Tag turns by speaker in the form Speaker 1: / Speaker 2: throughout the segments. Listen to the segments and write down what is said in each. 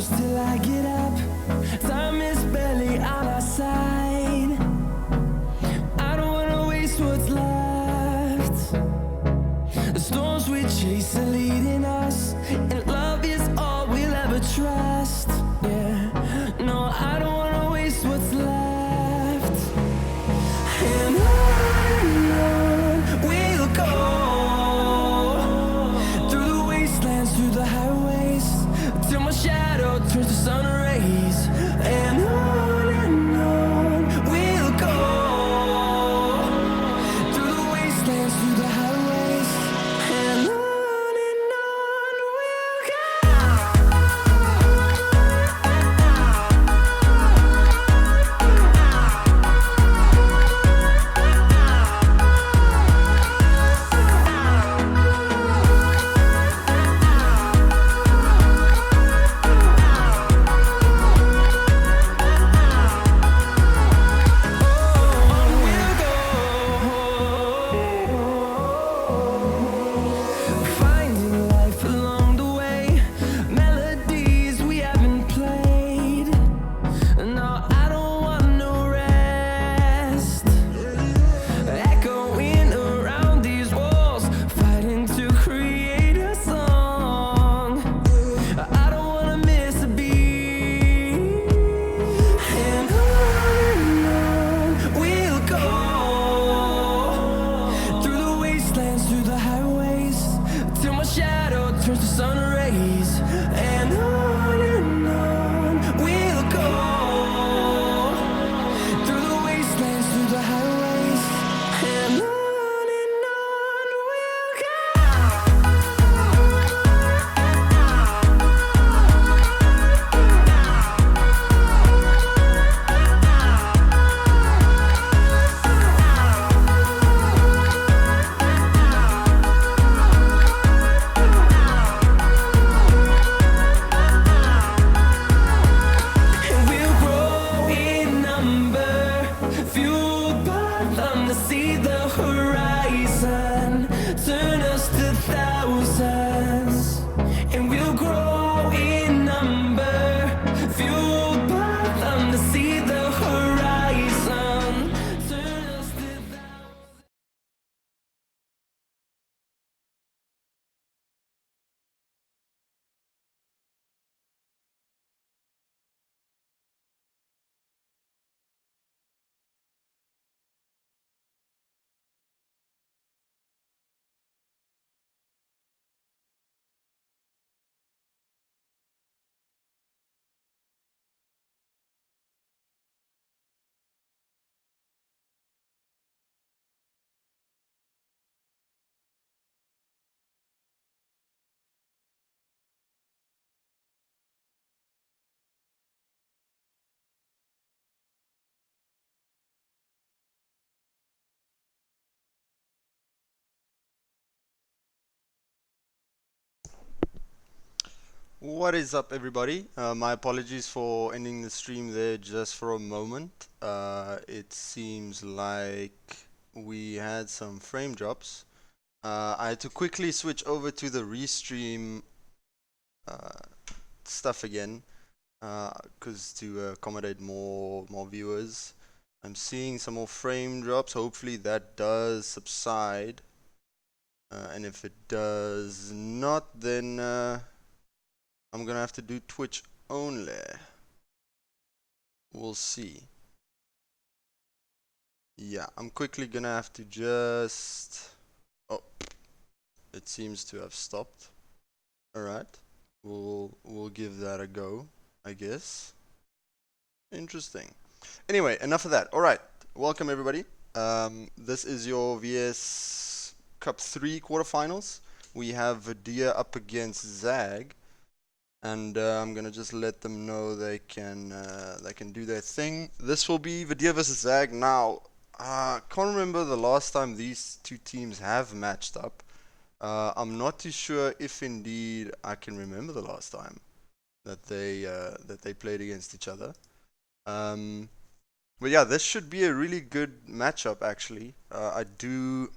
Speaker 1: push till I get up. Time is barely on our side. I don't wanna waste what's left. The storms we chase are leading us, and love is all we'll ever trust. Yeah, no, I don't wanna waste what's left. And on we'll go, through the wastelands, through the highways, till my shadow turns to sun rays. And on we'll go, through the wastelands, through the highways, and on we'll go. Finding life along the way, melodies we haven't played. No, I don't want no rest. Echoing around these walls, fighting to create a song. I don't wanna miss a beat. And on we'll go, through the wastelands, through the highways, till my shadow turns to sun rays. And on we'll go, through the wastelands, through the highways, and on we'll go. And we'll grow in number, fueled by them to see the horizon, turn us to thousands. And we'll grow in number, fueled by them to see the horizon, turn us to thousands.
Speaker 2: What is up, everybody? My apologies for ending the stream there just for a moment. It seems like we had some frame drops. I had to quickly switch over to the restream stuff again, because to accommodate more viewers. I'm seeing some more frame drops. Hopefully that does subside. And if it does not, then I'm gonna have to do Twitch only. We'll see. Yeah, I'm quickly gonna have to just... Oh, it seems to have stopped. Alright, we'll give that a go, I guess. Interesting. Anyway, enough of that. Alright, welcome everybody. This is your VS Cup 3 quarterfinals. We have Videre up against ZAG. And I'm gonna just let them know they can do their thing. This will be Videre versus ZAG. Now, I can't remember the last time these two teams have matched up. I'm not too sure if indeed I can remember the last time that they played against each other. But yeah, this should be a really good matchup actually. I do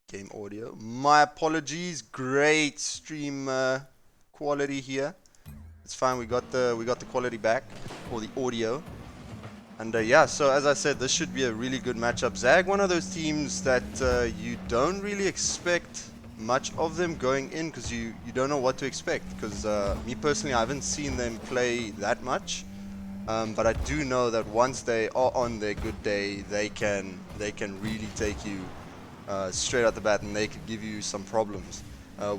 Speaker 2: game audio. My apologies. Great stream quality here. It's fine. We got the quality back, or the audio. And yeah, so as I said, this should be a really good matchup. ZAG, one of those teams that you don't really expect much of them going in, because you don't know what to expect. Because me personally, I haven't seen them play that much, but I do know that once they are on their good day, they can really take you straight out the bat, and they could give you some problems.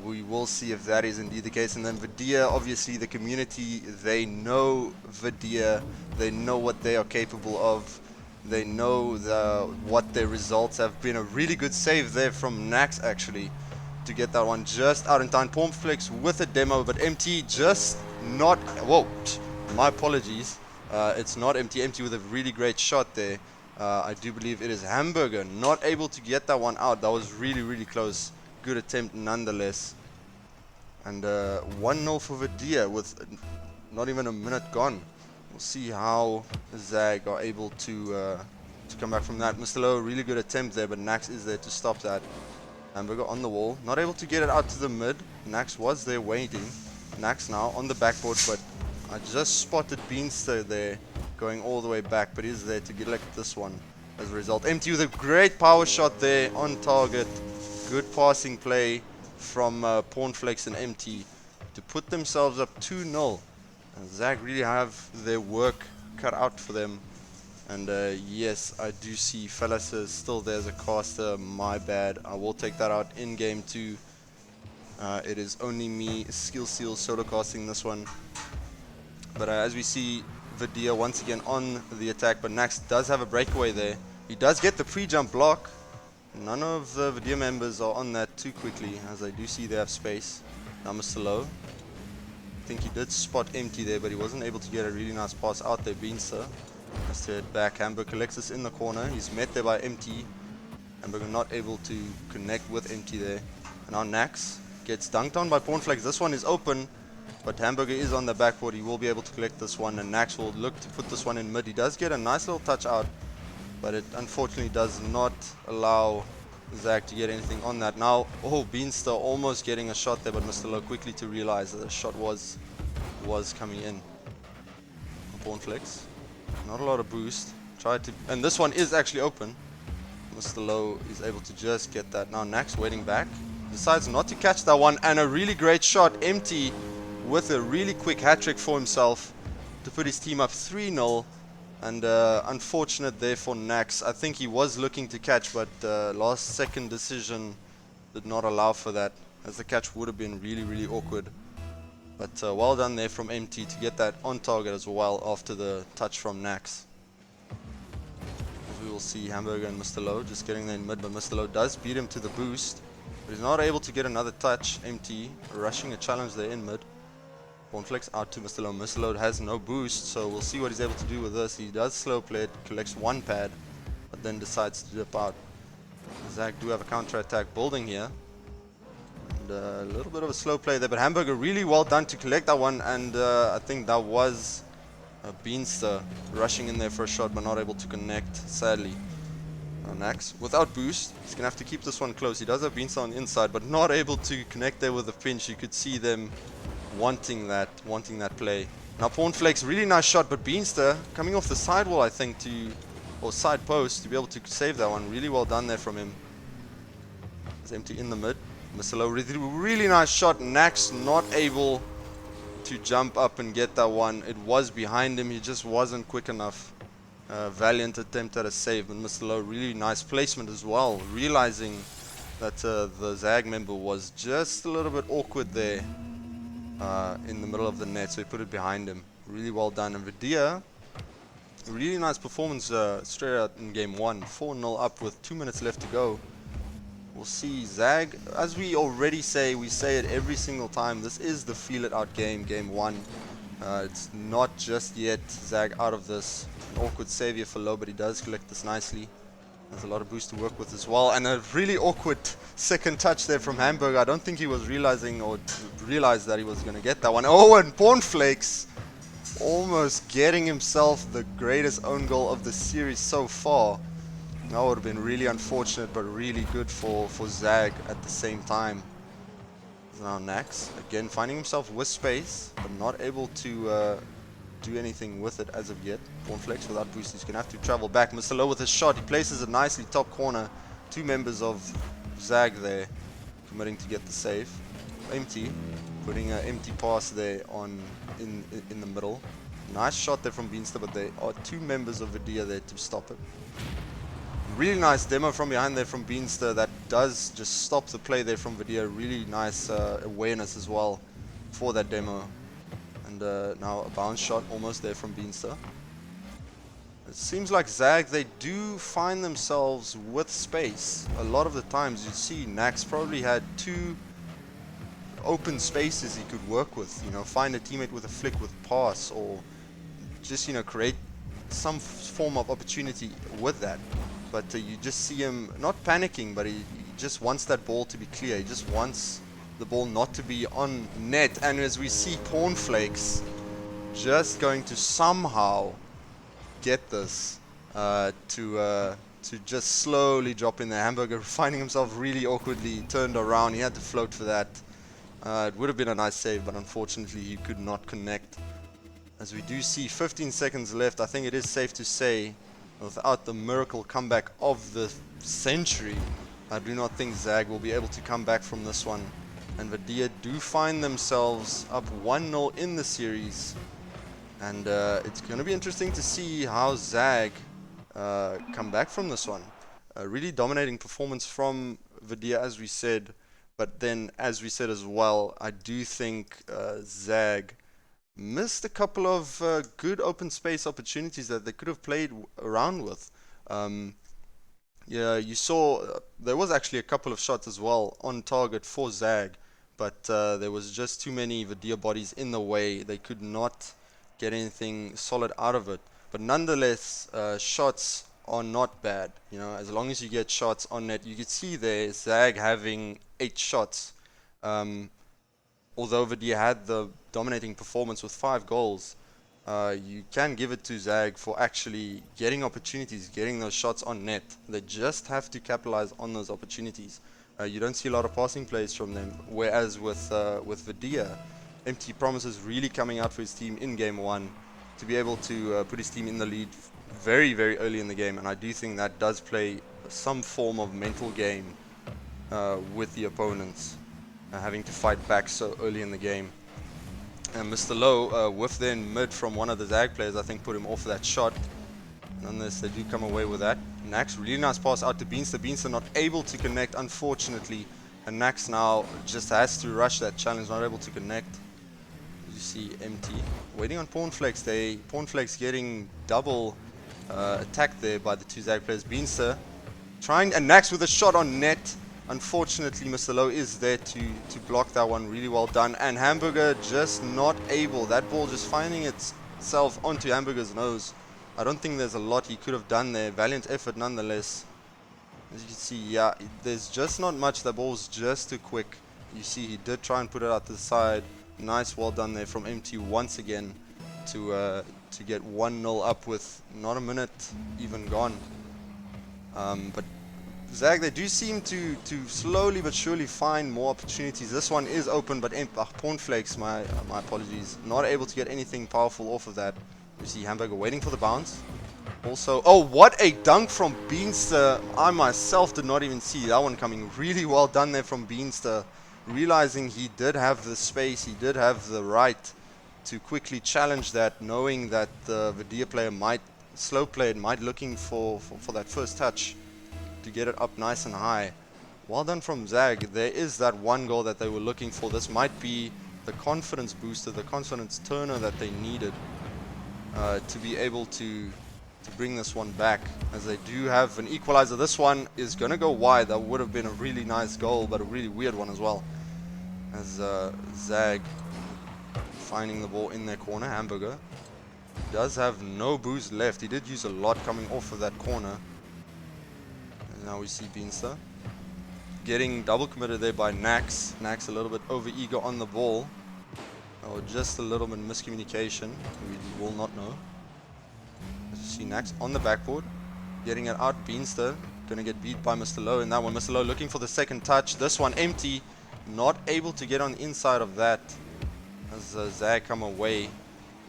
Speaker 2: We will see if that is indeed the case. And then Videre, obviously the community, they know Videre, they know what they are capable of, they know what their results have been. A really good save there from Nax actually to get that one just out in time. Pormflex with a demo, but MT just not, whoa, my apologies, it's not MT with a really great shot there. I do believe it is Hamburger, not able to get that one out. That was really close. Good attempt nonetheless. And 1-0 for Videre with not even a minute gone. We'll see how ZAG are able to come back from that. Mr. Lowe, really good attempt there, but Nax is there to stop that. Hamburger on the wall, not able to get it out to the mid. Nax was there waiting. Nax now on the backboard, but I just spotted Beanster there going all the way back, but he's there to collect this one as a result. MT with a great power shot there on target. Good passing play from Pornflex and MT to put themselves up 2-0. And ZAG really have their work cut out for them. And yes, I do see Fellas is still there as a caster. My bad. I will take that out in game 2. It is only me, Skill Seal, solo casting this one. But as we see, Videre once again on the attack, but Nax does have a breakaway there. He does get the pre-jump block. None of the Videre members are on that too quickly, as I do see they have space. Now Mr. Lowe, I think he did spot MT there, but he wasn't able to get a really nice pass out there. Beanster has to head back. Hamburger collects this in the corner. He's met there by MT. Hamburger not able to connect with MT there. And now Nax gets dunked on by Pornflex. This one is open, but Hamburger is on the backboard. He will be able to collect this one, and Nax will look to put this one in mid. He does get a nice little touch out, but it unfortunately does not allow ZAG to get anything on that. Now, oh, Beanster almost getting a shot there, but Mr. Lowe quickly to realize that the shot was coming in. Pornflex, not a lot of boost. Tried to, and this one is actually open. Mr. Lowe is able to just get that. Now Nax waiting back, decides not to catch that one, and a really great shot. MT with a really quick hat trick for himself to put his team up 3-0. And unfortunate there for Nax. I think he was looking to catch, but last second decision did not allow for that, as the catch would have been really awkward. But well done there from MT to get that on target as well after the touch from Nax. As we will see Hamburger and Mr. Lowe just getting there in mid, but Mr. Lowe does beat him to the boost, but he's not able to get another touch. MT rushing a challenge there in mid. Pornflex out to Mr. Lowe. Mr. Lowe has no boost, so we'll see what he's able to do with this. He does slow play it, collects one pad, but then decides to dip out. ZAG do have a counter attack building here. And a little bit of a slow play there, but Hamburger really well done to collect that one, and I think that was Beanster rushing in there for a shot, but not able to connect, sadly. Nax without boost, he's gonna have to keep this one close. He does have Beanster on the inside, but not able to connect there with the pinch. You could see them wanting that play. Now Pornflex, really nice shot, but Beanster coming off the sidewall, I think, or side post, to be able to save that one. Really well done there from him. It's empty in the mid. Mr. Lowe, really nice shot. Nax not able to jump up and get that one. It was behind him, he just wasn't quick enough. Valiant attempt at a save, but Mr. Lowe, really nice placement as well, realizing that the ZAG member was just a little bit awkward there in the middle of the net, so he put it behind him. Really well done. And Videre, really nice performance straight out in game 1. 4-0 up with 2 minutes left to go. We'll see ZAG, as we already say, we say it every single time, this is the feel it out game, game 1. It's not just yet ZAG out of this. An awkward savior for Lowe, but he does collect this nicely. There's a lot of boost to work with as well, and a really awkward second touch there from Hamburger. I don't think he was realizing or realized that he was going to get that one. Oh, and Pornflex almost getting himself the greatest own goal of the series so far. That would have been really unfortunate, but really good for ZAG at the same time. Now Nax, again finding himself with space, but not able to do anything with it as of yet. Cornflakes without boost, he's going to have to travel back. Mr. Low with his shot, he places it nicely top corner. Two members of ZAG there, committing to get the save. Empty, putting an empty pass there on in the middle. Nice shot there from Beanster, but there are two members of Videre there to stop it. Really nice demo from behind there from Beanster that does just stop the play there from Videre. Really nice awareness as well for that demo. And now a bounce shot almost there from Beanster. It seems like ZAG, they do find themselves with space. A lot of the times you see Nax probably had two open spaces he could work with. You know, find a teammate with a flick with pass, or just, you know, create some form of opportunity with that. But you just see him not panicking, but he just wants that ball to be clear. He just wants the ball not to be on net. And as we see Cornflakes just going to somehow get this to just slowly drop in there. Hamburger finding himself really awkwardly turned around. He had to float for that. It would have been a nice save, but unfortunately he could not connect. As we do see 15 seconds left, I think it is safe to say, without the miracle comeback of the century, I do not think ZAG will be able to come back from this one. And Videre do find themselves up 1-0 in the series. And it's going to be interesting to see how ZAG come back from this one. A really dominating performance from Videre, as we said. But then, as we said as well, I do think ZAG missed a couple of good open space opportunities that they could have played around with. Yeah, you saw there was actually a couple of shots as well on target for ZAG, but there was just too many Videre bodies in the way. They could not get anything solid out of it. But nonetheless, shots are not bad. You know, as long as you get shots on net, you can see there ZAG having 8 shots. Although Videre had the dominating performance with 5 goals, you can give it to ZAG for actually getting opportunities, getting those shots on net. They just have to capitalize on those opportunities. You don't see a lot of passing plays from them, whereas with Videre, Empty promises really coming out for his team in game 1 to be able to put his team in the lead very, very early in the game, and I do think that does play some form of mental game with the opponents, having to fight back so early in the game. And Mr. Low, with then mid from one of the ZAG players, I think put him off that shot. Nonetheless, they do come away with that. Nax, really nice pass out to Beanster. Beanster not able to connect, unfortunately. And Nax now just has to rush that challenge, not able to connect. You see Empty waiting on Pornflex. Pornflex getting double attacked there by the two ZAG players. Beanster trying, and Nax with a shot on net. Unfortunately, Mr. Low is there to block that one. Really well done. And Hamburger just not able. That ball just finding itself onto Hamburger's nose. I don't think there's a lot he could have done there. Valiant effort nonetheless. As you can see, yeah, there's just not much. The ball's just too quick. You see he did try and put it out to the side. Nice, well done there from MT once again to get 1-0 up with not a minute even gone. But ZAG, they do seem to slowly but surely find more opportunities. This one is open, but Pornflakes, my apologies, not able to get anything powerful off of that. You see Hamburger waiting for the bounce. Also, oh, what a dunk from Beanster. I myself did not even see that one coming. Really well done there from Beanster. Realizing he did have the space, he did have the right to quickly challenge that, knowing that the Videre player might slow play it, might looking for that first touch to get it up nice and high. Well done from ZAG. There is that one goal that they were looking for. This might be the confidence booster, the confidence turner that they needed to be able to bring this one back, as they do have an equalizer. This one is going to go wide. That would have been a really nice goal, but a really weird one as well, as ZAG finding the ball in their corner. Hamburger does have no boost left. He did use a lot coming off of that corner. And now we see Beanster getting double committed there by Nax. Nax a little bit over eager on the ball, or just a little bit miscommunication. We will not know. As you see Nax on the backboard, getting it out. Beanster gonna get beat by Mr. Low in that one. Mr. Low looking for the second touch. This one empty. not able to get on the inside of that as ZAG come away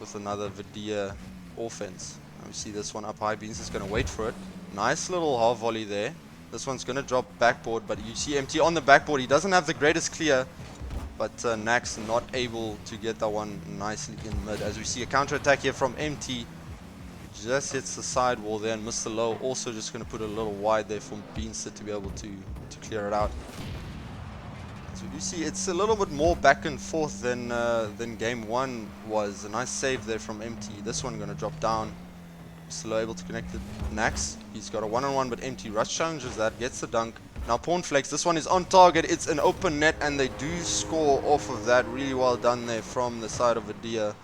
Speaker 2: with another Videre offense. And we see this one up high. Beans is going to wait for it. Nice little half volley there. This one's going to drop backboard, but you see MT on the backboard. He doesn't have the greatest clear, but Nax not able to get that one nicely in mid. As we see a counter attack here from MT. Just hits the sidewall there, and Mr. Low also just going to put a little wide there for Beanster to be able to clear it out. So you see it's a little bit more back and forth than game one was. A nice save there from MT. This one going to drop down. Mr. Low able to connect it. Nax, he's got a one-on-one, but MT rush challenges that, gets the dunk. Now Pornflex, this one is on target. It's an open net, and they do score off of that. Really well done there from the side of Videre.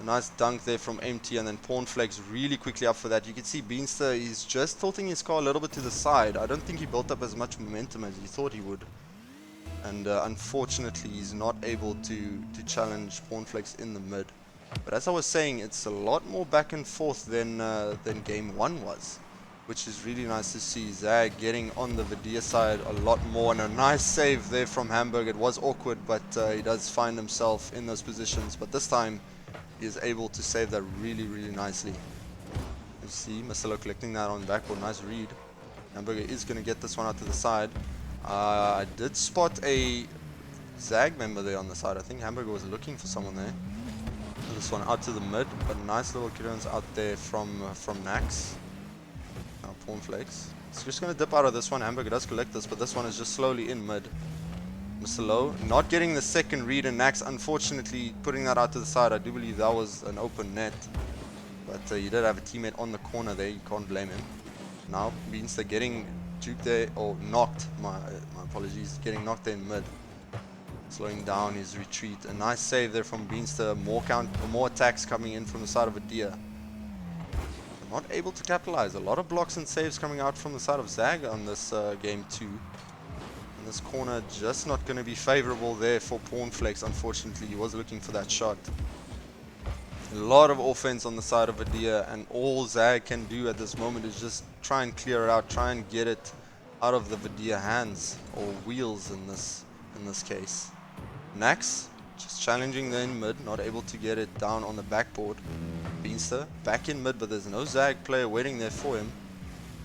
Speaker 2: A nice dunk there from MT, and then Pornflex really quickly up for that. You can see Beanster is just tilting his car a little bit to the side. I don't think he built up as much momentum as he thought he would. And unfortunately, he's not able to challenge Pornflex in the mid. But as I was saying, it's a lot more back and forth than game one was, which is really nice to see. ZAG getting on the Videre side a lot more, and a nice save there from Hamburg. It was awkward, but he does find himself in those positions. But this time, he is able to save that really, really nicely. You see Marcelo collecting that on the backboard. Nice read. Hamburger is going to get this one out to the side. I did spot a ZAG member there on the side. I think Hamburger was looking for someone there. This one out to the mid, but a nice little clearance out there from Nax. Now Pornflex. It's just going to dip out of this one. Hamburger does collect this, but this one is just slowly in mid. Mr. Low not getting the second read, and Nax unfortunately putting that out to the side. I do believe that was an open net, but he did have a teammate on the corner there. You can't blame him. Now Beanster getting juked there, or knocked. My apologies, getting knocked there in mid, slowing down his retreat. A nice save there from Beanster. More attacks coming in from the side of Videre. Not able to capitalize. A lot of blocks and saves coming out from the side of ZAG on this game 2. And this corner just not going to be favorable there for Pornflex. Unfortunately, he was looking for that shot. A lot of offense on the side of Videre, and all ZAG can do at this moment is just try and clear it out, try and get it out of the Videre hands, or wheels in this case. Nax just challenging there in mid, not able to get it down on the backboard. Beanster back in mid, but there's no ZAG player waiting there for him.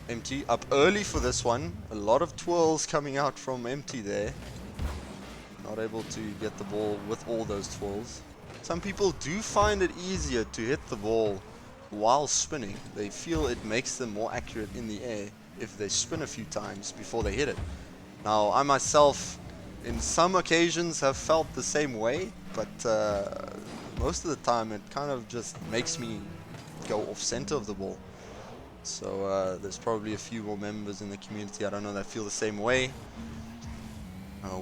Speaker 2: MT up early for this one. A lot of twirls coming out from MT there. Not able to get the ball with all those twirls. Some people do find it easier to hit the ball while spinning. They feel it makes them more accurate in the air if they spin a few times before they hit it. Now, I myself, in some occasions, have felt the same way, but most of the time it kind of just makes me go off center of the ball. So there's probably a few more members in the community, I don't know, that feel the same way.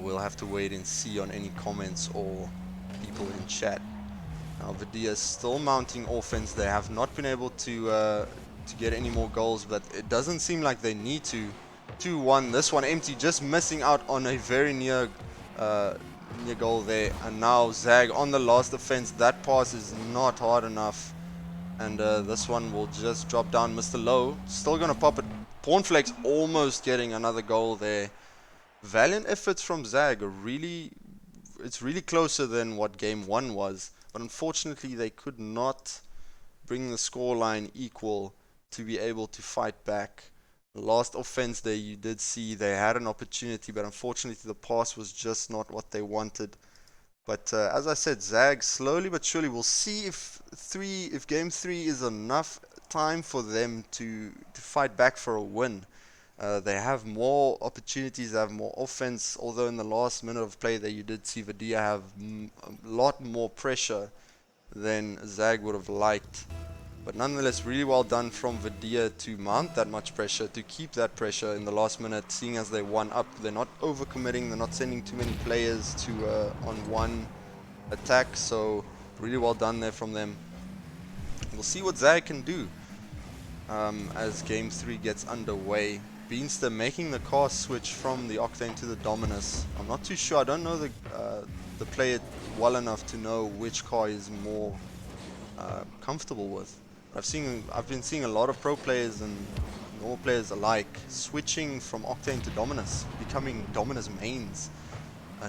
Speaker 2: We'll have to wait and see on any comments or people in chat. Now Videre is still mounting offense. They have not been able to get any more goals, but it doesn't seem like they need to. 2-1. This one empty, just missing out on a very near goal there. And now ZAG on the last offense. That pass is not hard enough, and this one will just drop down. Mr. Low still gonna pop it. Pornflex almost getting another goal there. Valiant efforts from ZAG are it's really closer than what game 1 was, but unfortunately they could not bring the scoreline equal to be able to fight back. The last offense there, you did see they had an opportunity, but unfortunately the pass was just not what they wanted. But as I said, ZAG slowly but surely, we'll see if game 3 is enough time for them to fight back for a win. They have more opportunities, they have more offense, although in the last minute of play there you did see Videre have a lot more pressure than ZAG would have liked. But nonetheless, really well done from Videre to mount that much pressure, to keep that pressure in the last minute, seeing as they won up. They're not overcommitting, they're not sending too many players to on one attack, so really well done there from them. We'll see what ZAG can do as game 3 gets underway. Beanster making the car switch from the Octane to the Dominus. I'm not too sure, I don't know the player well enough to know which car is more comfortable with. I've been seeing a lot of pro players and normal players alike switching from Octane to Dominus, becoming Dominus mains.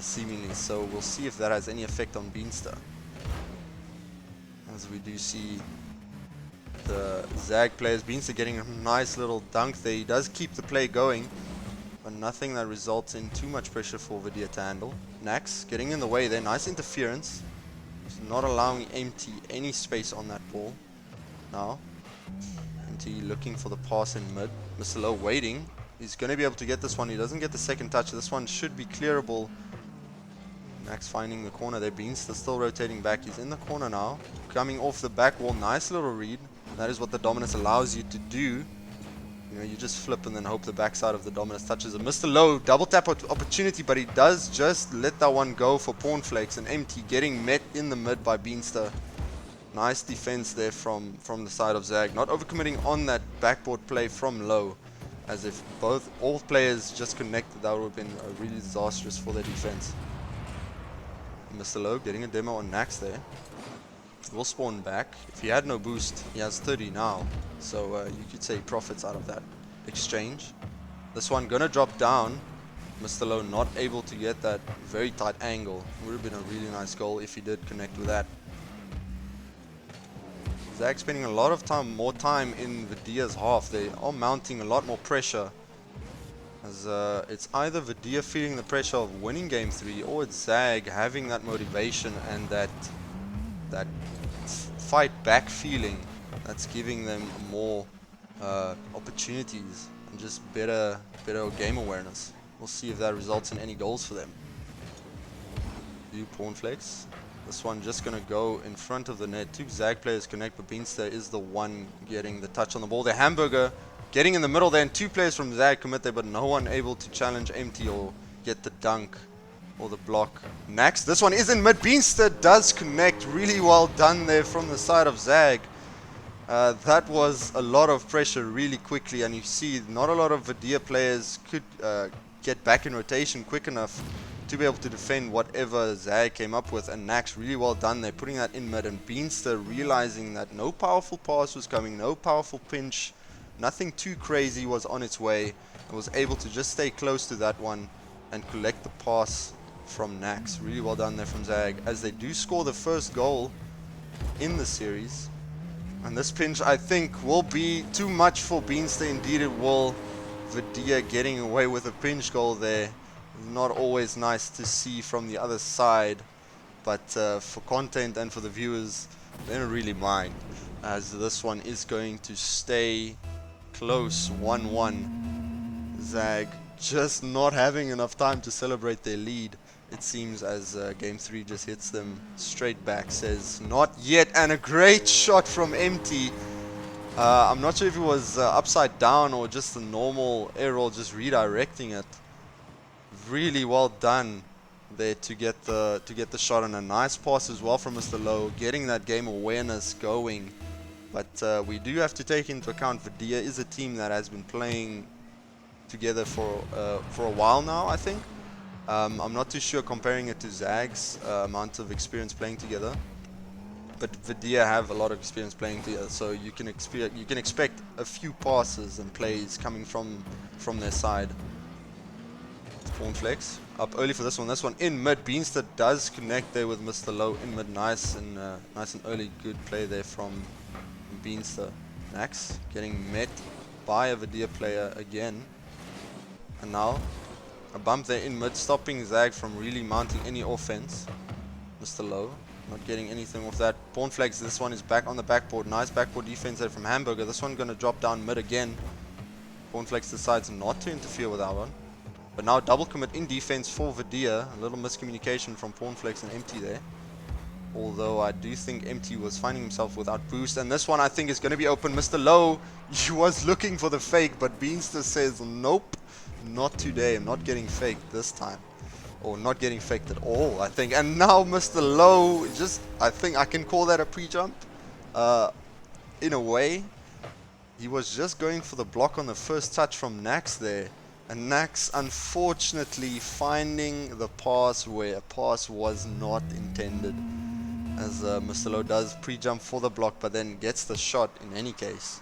Speaker 2: seemingly. So we'll see if that has any effect on Beanstar. As we do see the ZAG players, Beanstar getting a nice little dunk there. He does keep the play going, but nothing that results in too much pressure for Videre to handle. Nax getting in the way there, nice interference. He's not allowing Empty any space on that ball. Now, Empty looking for the pass in mid. Mr. Low waiting. He's going to be able to get this one. He doesn't get the second touch. This one should be clearable. Max finding the corner there. Beanstar still rotating back. He's in the corner now. Coming off the back wall. Nice little read. That is what the Dominus allows you to do. You know, you just flip and then hope the backside of the Dominus touches a Mr. Low double tap opportunity, but he does just let that one go for Pawnflakes, and Empty getting met in the mid by Beanstar. Nice defense there from the side of ZAG. Not overcommitting on that backboard play from Low, as if all players just connected, that would have been really disastrous for their defense. Mr. Low getting a demo on Nax there. Will spawn back. If he had no boost, he has 30 now. So you could say profits out of that exchange. This one gonna drop down. Mr. Low not able to get that very tight angle. Would have been a really nice goal if he did connect with that. ZAG spending a lot of more time in Videre's half. They are mounting a lot more pressure. As it's either Videre feeling the pressure of winning game 3, or it's ZAG having that motivation and that fight back feeling that's giving them more opportunities and just better game awareness. We'll see if that results in any goals for them. View Pawnflakes. This one just gonna go in front of the net. Two ZAG players connect, but Beanstar is the one getting the touch on the ball. The Hamburger getting in the middle there, and two players from ZAG commit there, but no one able to challenge Empty or get the dunk or the block. Next, this one is in mid. Beanstar does connect. Really well done there from the side of ZAG. That was a lot of pressure really quickly, and you see not a lot of Videre players could get back in rotation quick enough to be able to defend whatever ZAG came up with. And Nax really well done there, putting that in mid, and Beanstar realizing that no powerful pass was coming, no powerful pinch, nothing too crazy was on its way, and was able to just stay close to that one and collect the pass from Nax. Really well done there from ZAG, as they do score the first goal in the series. And this pinch, I think, will be too much for Beanstar. Indeed it will. Videre getting away with a pinch goal there. Not always nice to see from the other side, but for content and for the viewers, they don't really mind, as this one is going to stay close, 1-1. ZAG just not having enough time to celebrate their lead, it seems, as game 3 just hits them straight back. Says not yet, and a great shot from Empty. I'm not sure if it was upside down or just a normal air roll, just redirecting it. Really well done there to get the shot, and a nice pass as well from Mr. Low, getting that game awareness going. But we do have to take into account Videre is a team that has been playing together for a while now, I think. I'm not too sure comparing it to ZAG's amount of experience playing together, but Videre have a lot of experience playing together, so you can expect a few passes and plays coming from their side. Pawnflakes up early for this one. This one in mid. Beanstar does connect there with Mr. Low in mid. Nice and early good play there from Beanstar. Nax getting met by a Videre player again, and now a bump there in mid, stopping ZAG from really mounting any offense. Mr. Low not getting anything off that. Pawnflakes, this one is back on the backboard. Nice backboard defense there from Hamburger. This one gonna drop down mid again. Pawnflakes decides not to interfere with that one. But now double commit in defense for Videre. A little miscommunication from Pawnflakes and Empty there. Although I do think Empty was finding himself without boost. And this one I think is going to be open. Mr. Low, he was looking for the fake, but Beanstar says, nope, not today. I'm not getting faked this time. Or not getting faked at all, I think. And now Mr. Low, I think I can call that a pre-jump. In a way, he was just going for the block on the first touch from Nax there. And Nax, unfortunately, finding the pass where a pass was not intended. As Mr. Low does pre-jump for the block, but then gets the shot in any case.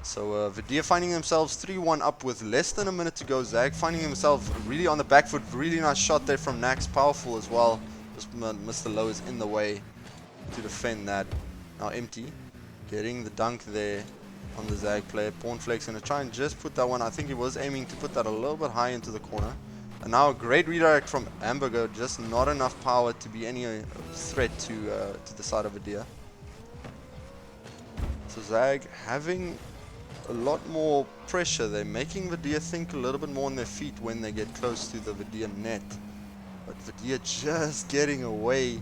Speaker 2: So Videre finding themselves 3-1 up with less than a minute to go. ZAG finding himself really on the back foot. Really nice shot there from Nax. Powerful as well. Just Mr. Low is in the way to defend that. Now empty. Getting the dunk there on the ZAG player. Pornflake's going to try and just put that one. I think he was aiming to put that a little bit high into the corner. And now a great redirect from Hamburger. Just not enough power to be any threat to the side of Videre. So ZAG having a lot more pressure. They're making Videre think a little bit more on their feet when they get close to the Videre net. But Videre just getting away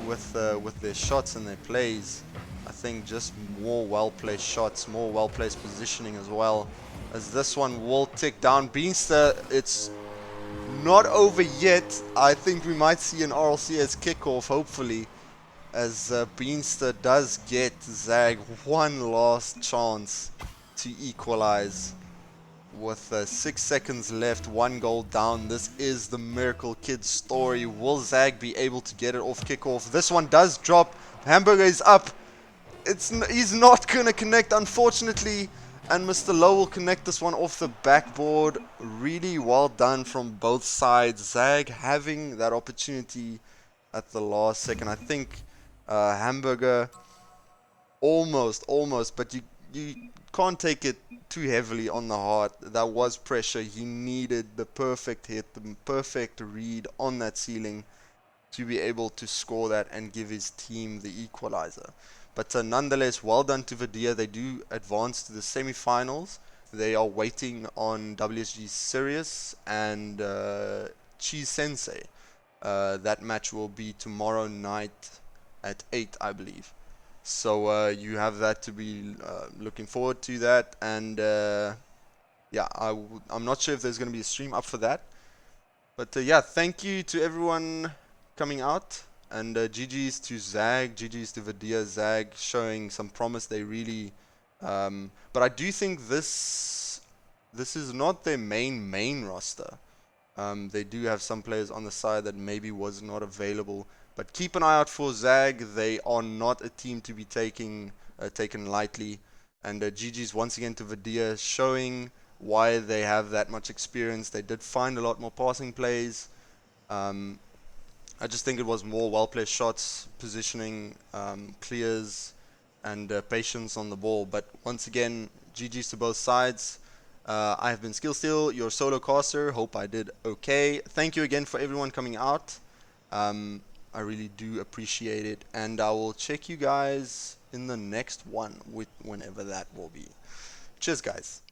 Speaker 2: with their shots and their plays. I think just more well-placed shots, more well-placed positioning as well. As this one will tick down. Beanster, it's not over yet. I think we might see an RLCS kickoff, hopefully, as Beanster does get ZAG one last chance to equalize. With 6 seconds left, 1 goal down. This is the Miracle Kid story. Will ZAG be able to get it off kickoff? This one does drop. Hamburger is up. He's not going to connect, unfortunately. And Mr. Low will connect this one off the backboard. Really well done from both sides. ZAG having that opportunity at the last second. I think Hamburger almost, but you can't take it too heavily on the heart. That was pressure. He needed the perfect hit, the perfect read on that ceiling to be able to score that and give his team the equalizer. But nonetheless, well done to Videre. They do advance to the semi-finals. They are waiting on WSG Sirius and Cheese Sensei. That match will be tomorrow night at 8, I believe. So you have that to be looking forward to that. And yeah, I'm not sure if there's going to be a stream up for that. But yeah, thank you to everyone coming out. And GG's to ZAG, GG's to Videre. ZAG showing some promise. They really... but I do think this is not their main roster. They do have some players on the side that maybe was not available. But keep an eye out for ZAG. They are not a team to be taken lightly. And GG's once again to Videre, showing why they have that much experience. They did find a lot more passing plays. I just think it was more well-placed shots, positioning, clears, and patience on the ball. But once again, GG's to both sides. I have been Skillsteel, your solo caster. Hope I did okay. Thank you again for everyone coming out. I really do appreciate it. And I will check you guys in the next one, whenever that will be. Cheers, guys.